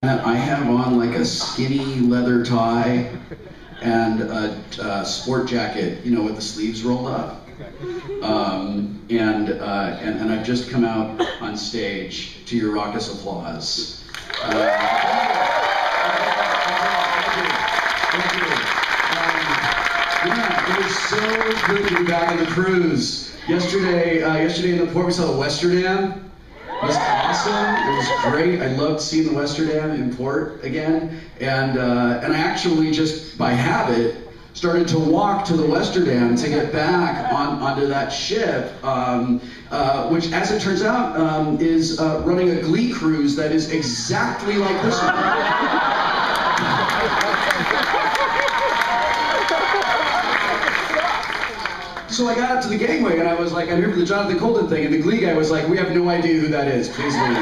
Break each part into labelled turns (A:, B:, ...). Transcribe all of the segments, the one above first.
A: I have on like a skinny leather tie and a sport jacket, you know, with the sleeves rolled up. And I've just come out on stage to your raucous applause. Thank you. Yeah, it was so good to be back on the cruise. Yesterday in the port we saw the Westerdam. It was awesome. It was great. I loved seeing the Westerdam in port again, and I actually just by habit started to walk to the Westerdam to get back onto that ship, which, as it turns out, is running a Glee cruise that is exactly like this one. So I got up to the gangway and I was like, I'm here for the Jonathan Colton thing, and the Glee guy was like, we have no idea who that is, please leave.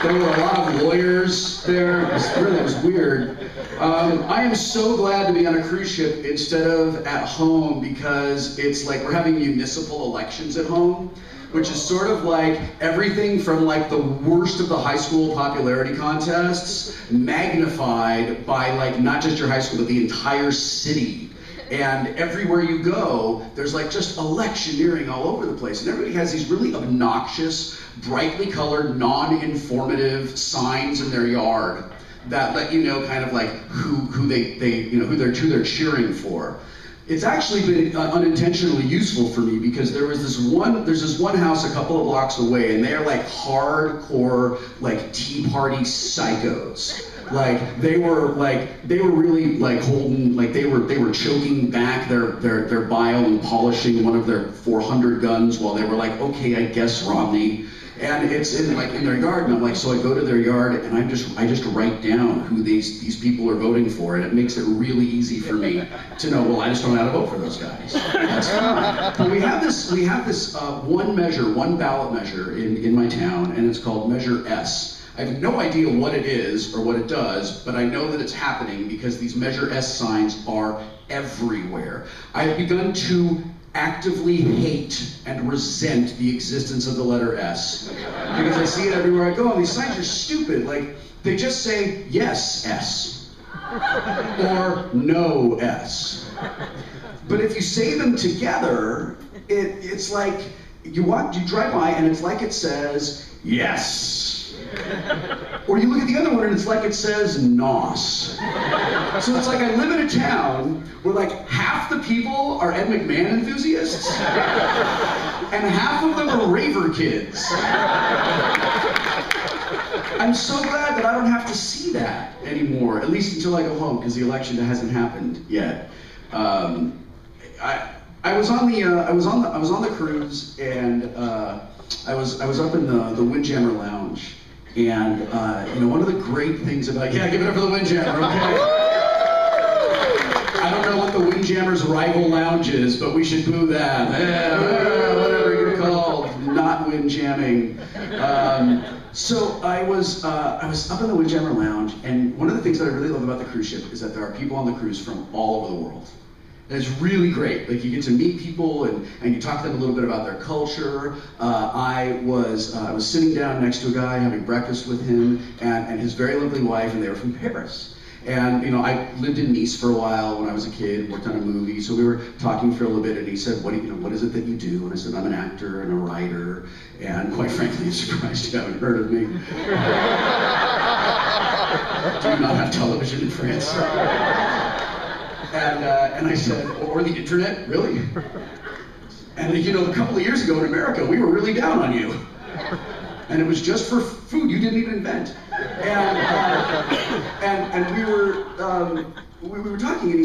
A: There were a lot of lawyers there. It was weird. I am so glad to be on a cruise ship instead of at home, because it's like we're having municipal elections at home, which is sort of like everything from like the worst of the high school popularity contests magnified by like not just your high school, but the entire city. And everywhere you go, there's like just electioneering all over the place. And everybody has these really obnoxious, brightly colored, non-informative signs in their yard that let you know kind of like who they're cheering for. It's actually been unintentionally useful for me, because there's this one house a couple of blocks away, and they're like hardcore like Tea Party psychos. Like they were really like holding, like they were choking back their bile and polishing one of their 400 guns while they were like, okay, I guess Romney. And it's in their yard, and I'm like, so I go to their yard and I just write down who these people are voting for, and it makes it really easy for me to know, well, I just don't know how to vote for those guys. That's fine. But we have this one ballot measure in my town, and it's called Measure S. I have no idea what it is or what it does, but I know that it's happening because these Measure S signs are everywhere. I have begun to actively hate and resent the existence of the letter S, because I see it everywhere I go, and these signs are stupid. Like, they just say yes S or no S. But if you say them together, it's like you drive by and it's like it says yes. Or you look at the other one and it's like it says NOS. So it's like I live in a town where like half the people are Ed McMahon enthusiasts and half of them are raver kids. I'm so glad that I don't have to see that anymore, at least until I go home, because the election hasn't happened yet. I was on the cruise, and I was up in the Windjammer Lounge. And one of the great things about, yeah, give it up for the Windjammer, okay? I don't know what the Windjammer's rival lounge is, but we should boo that. Whatever you're called, not windjamming. So I was up in the Windjammer Lounge, and one of the things that I really love about the cruise ship is that there are people on the cruise from all over the world. And it's really great. Like, you get to meet people and you talk to them a little bit about their culture. I was sitting down next to a guy having breakfast with him and his very lovely wife, and they were from Paris. And I lived in Nice for a while when I was a kid and worked on a movie, so we were talking for a little bit, and he said, what is it that you do? And I said, I'm an actor and a writer, and quite frankly, I'm surprised you haven't heard of me. Do you not have television in France? And I said, or the internet, really? And a couple of years ago in America, we were really down on you. And it was just for food you didn't even invent. And we were talking, and I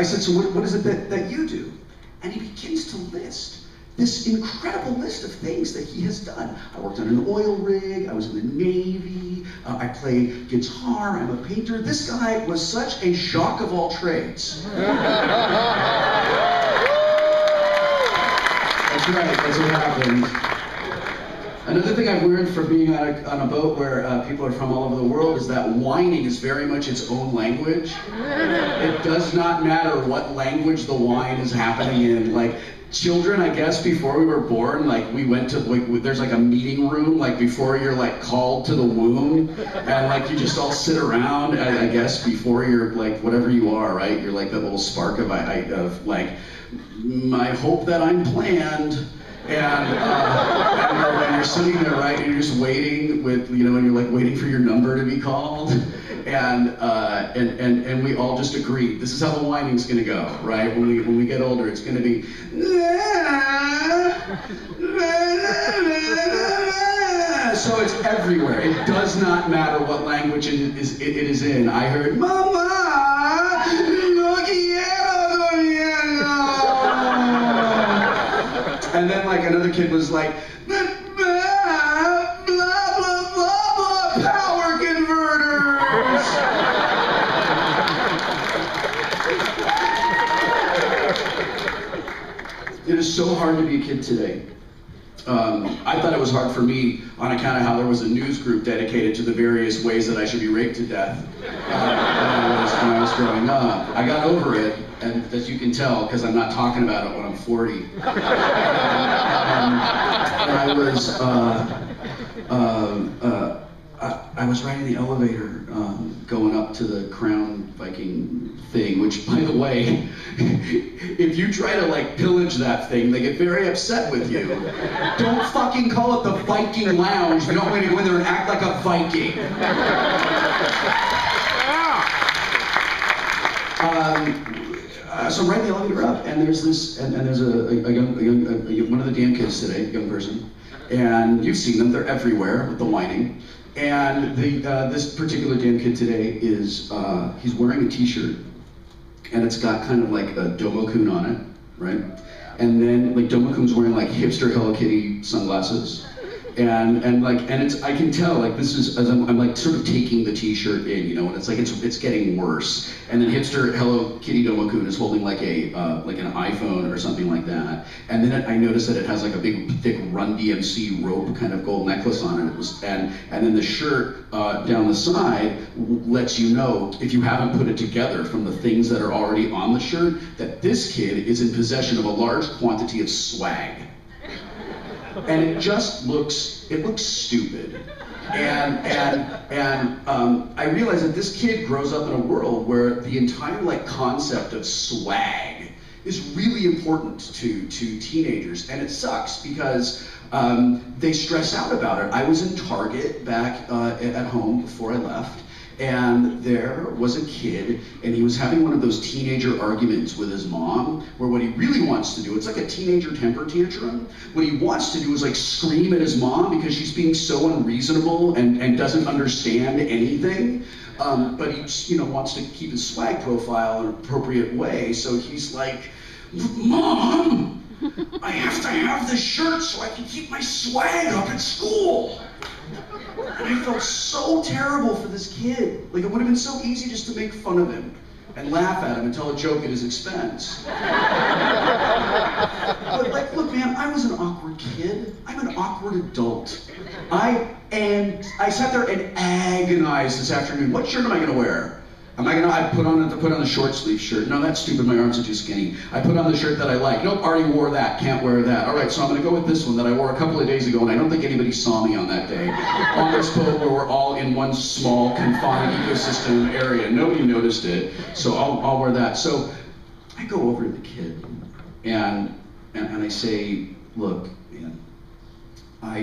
A: said, so what is it that you do? And he begins to list this incredible list of things that he has done. I worked on an oil rig, I was in the Navy, I play guitar, I'm a painter. This guy was such a jack of all trades. That's right, that's what happened. Another thing I've learned from being on a boat where people are from all over the world is that whining is very much its own language. It does not matter what language the whine is happening in. Like, children, I guess, before we were born, like, we went to, like, there's like a meeting room, like, before you're, like, called to the womb, and, like, you just all sit around, I guess, before you're, like, whatever you are, right? You're, like, that little spark of like, I hope that I'm planned, and you're sitting there, right, and you're just waiting with, you know, and you're, like, waiting for your number to be called, and we all just agreed, this is how the whining's gonna go, right? When we get older, it's gonna be, so it's everywhere. It does not matter what language it is in. I heard, Mama, no quiero. And then, like, another kid was like, blah, blah, blah, blah, power converters. It is so hard to be a kid today. I thought it was hard for me on account of how there was a news group dedicated to the various ways that I should be raped to death when I was growing up. I got over it, and as you can tell, because I'm not talking about it when I'm 40. I was riding the elevator going up to the Crown Viking thing, which, by the way, if you try to, like, pillage that thing, they get very upset with you. Don't fucking call it the Viking Lounge. You don't want to go in there and act like a Viking. So I'm riding the elevator up, and there's this, and there's one of the damn kids today, young person, and you've seen them, they're everywhere with the whining. And this particular damn kid today is, he's wearing a t-shirt, and it's got kind of like a Domo-kun on it, right? And then, like, Domo-kun's wearing, like, hipster Hello Kitty sunglasses. And it's, I can tell, like, this is, as I'm like sort of taking the t-shirt in, you know, and it's like, it's getting worse. And then hipster Hello Kitty Domo-kun is holding like like an iPhone or something like that. And then I noticed that it has like a big, thick Run DMC rope kind of gold necklace on it. And then the shirt down the side lets you know, if you haven't put it together from the things that are already on the shirt, that this kid is in possession of a large quantity of swag. And it just looks stupid. And I realized that this kid grows up in a world where the entire, like, concept of swag is really important to teenagers, and it sucks because they stress out about it. I was in Target back at home before I left, and there was a kid, and he was having one of those teenager arguments with his mom, where what he really wants to do, it's like a teenager temper tantrum, what he wants to do is, like, scream at his mom because she's being so unreasonable and doesn't understand anything, but he, you know, wants to keep his swag profile in an appropriate way, so he's like, Mom, I have to have this shirt so I can keep my swag up at school. And I felt so terrible for this kid. Like, it would have been so easy just to make fun of him and laugh at him and tell a joke at his expense. But, like, look, man, I was an awkward kid. I'm an awkward adult. I sat there and agonized this afternoon. What shirt am I gonna wear? I put on the short sleeve shirt. No, that's stupid, my arms are too skinny. I put on the shirt that I like. Nope, already wore that, can't wear that. All right, so I'm gonna go with this one that I wore a couple of days ago, and I don't think anybody saw me on that day. On this boat where we're all in one small, confined ecosystem area. Nobody noticed it, so I'll wear that. So I go over to the kid, and I say, look, man, I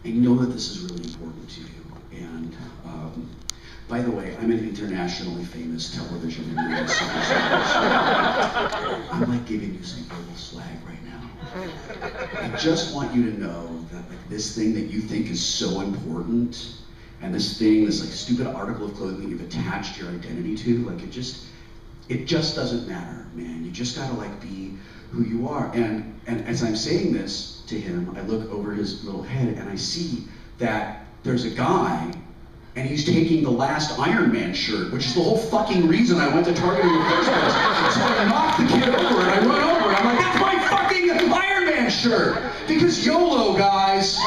A: know that this is really important to you, and by the way, I'm an internationally famous television and radio superstar. I'm like giving you some verbal swag right now. I just want you to know that, like, this thing that you think is so important, and this like stupid article of clothing that you've attached your identity to, like, it just doesn't matter, man. You just gotta, like, be who you are. And as I'm saying this to him, I look over his little head and I see that there's a guy, and he's taking the last Iron Man shirt, which is the whole fucking reason I went to Target in the first place. So I knock the kid over, and I run over, and I'm like, that's my fucking Iron Man Hawaiian shirt. Because YOLO, guys.